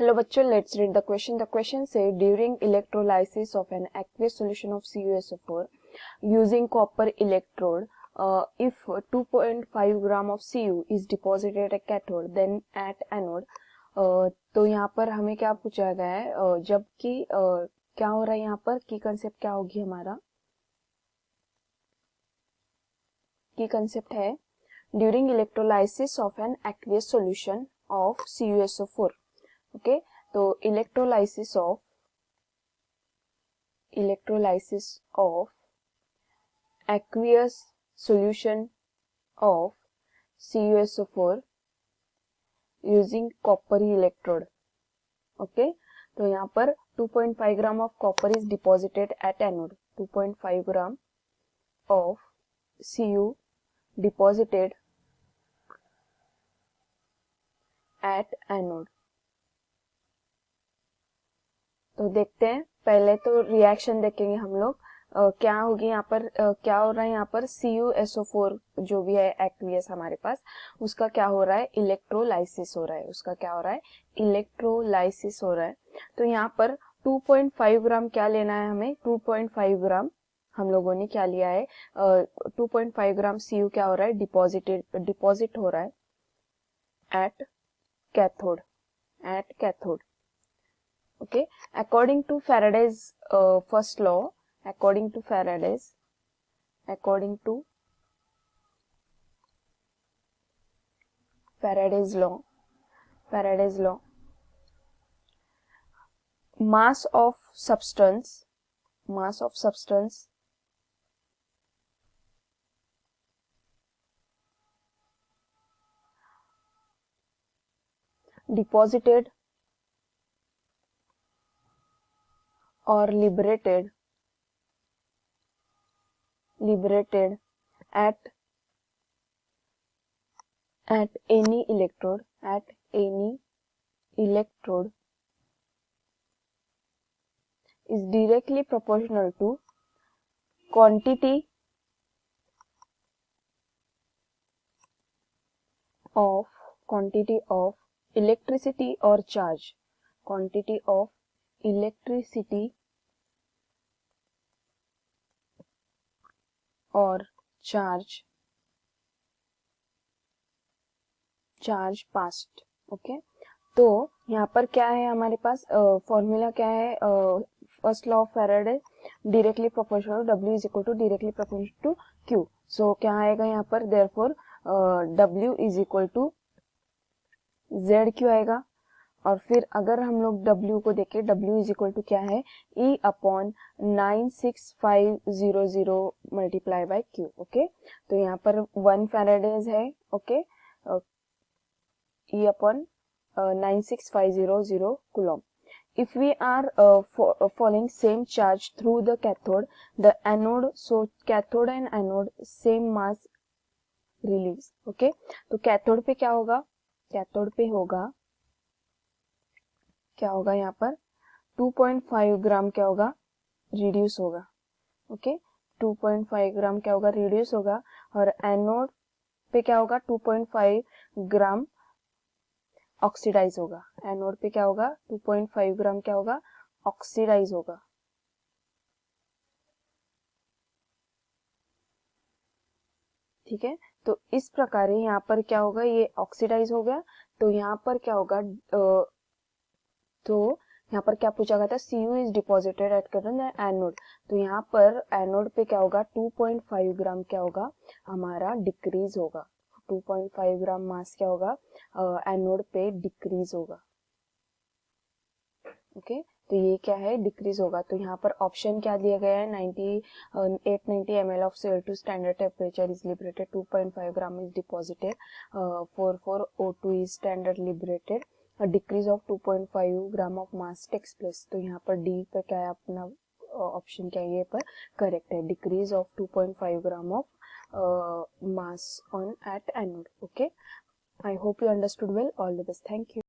Hello bachcho, let's read the question. The question says during electrolysis of an aqueous solution of CuSO4 using copper electrode, if 2.5 gram of Cu is deposited at cathode then at anode, तो यहाँ पर हमें क्या पूछा गया है, जबकि क्या हो रहा है यहाँ पर, की कंसेप्ट क्या होगी हमारा, की कंसेप्ट है during electrolysis of an aqueous solution of CuSO4. Okay, तो electrolysis of aqueous solution of CuSO4 using copper electrode. Okay, तो यहाँ पर 2.5 gram of copper is deposited at anode. 2.5 gram of Cu deposited at anode. तो देखते हैं, पहले तो reaction देखेंगे हम लोग. क्या होगी यहाँ पर, क्या हो रहा है यहाँ पर, CuSO4 जो भी है एक्वियस हमारे पास, उसका क्या हो रहा है, इलेक्ट्रोलाइसिस हो रहा है. उसका क्या हो रहा है, इलेक्ट्रोलाइसिस हो रहा है. तो यहाँ पर 2.5 ग्राम क्या लेना है हमें, 2.5 ग्राम हम लोगों ने क्या लिया है, 2.5 ग्राम Cu क्या हो रहा है, डिपॉजिट हो रहा है at cathode. Okay, according to Faraday's first law, according to Faraday's law, mass of substance deposited or liberated at any electrode is directly proportional to quantity of electricity or charge. Quantity of electricity और charge passed. Okay, तो यहाँ पर क्या है हमारे पास, formula क्या है, first law of Faraday, directly proportional W is equal to directly proportional to Q. So क्या आएगा यहाँ पर, therefore W is equal to ZQ आएगा. और फिर अगर हम लोग W को देखें, W इज इक्वल टू क्या है, E upon 96500 multiply by Q. Okay, तो यहाँ पर 1 फैराडेज है. Okay, E upon 96500 coulomb. If we are following same charge through the cathode, the anode, so cathode and anode same mass relieves. Okay, तो cathode पे क्या होगा, cathode पे होगा, क्या होगा यहाँ पर 2.5 ग्राम क्या होगा, रिड्यूस होगा. ओके, 2.5 ग्राम क्या होगा, रिड्यूस होगा. और एनोड पे क्या होगा, 2.5 ग्राम ऑक्सीडाइज होगा. एनोड पे क्या होगा, 2.5 ग्राम क्या होगा, ऑक्सीडाइज होगा. ठीक है, तो इस प्रकार यहाँ पर क्या होगा, ये ऑक्सीडाइज हो गया. तो यहाँ पर क्या होगा, तो यहाँ पर क्या पूछा गया था, Cu is deposited at anode. तो यहाँ पर एनोड पे क्या होगा, 2.5 ग्राम क्या होगा, हमारा डिक्रीज होगा. 2.5 ग्राम मास क्या होगा, एनोड पे डिक्रीज होगा. ओके, तो ये क्या है, डिक्रीज होगा. तो यहाँ पर ऑप्शन क्या दिया गया है, 890 ml of CO2 standard temperature is liberated, 2.5 gram is deposited, 44O2 is standard liberated, decrease of 2.5 gram of mass takes place. तो यहाँ पर डी पे क्या है अपना ऑप्शन, क्या है ये पर करेक्ट है, decrease of 2.5 gram of mass on at anode. Okay, I hope you understood well. All the best. Thank you.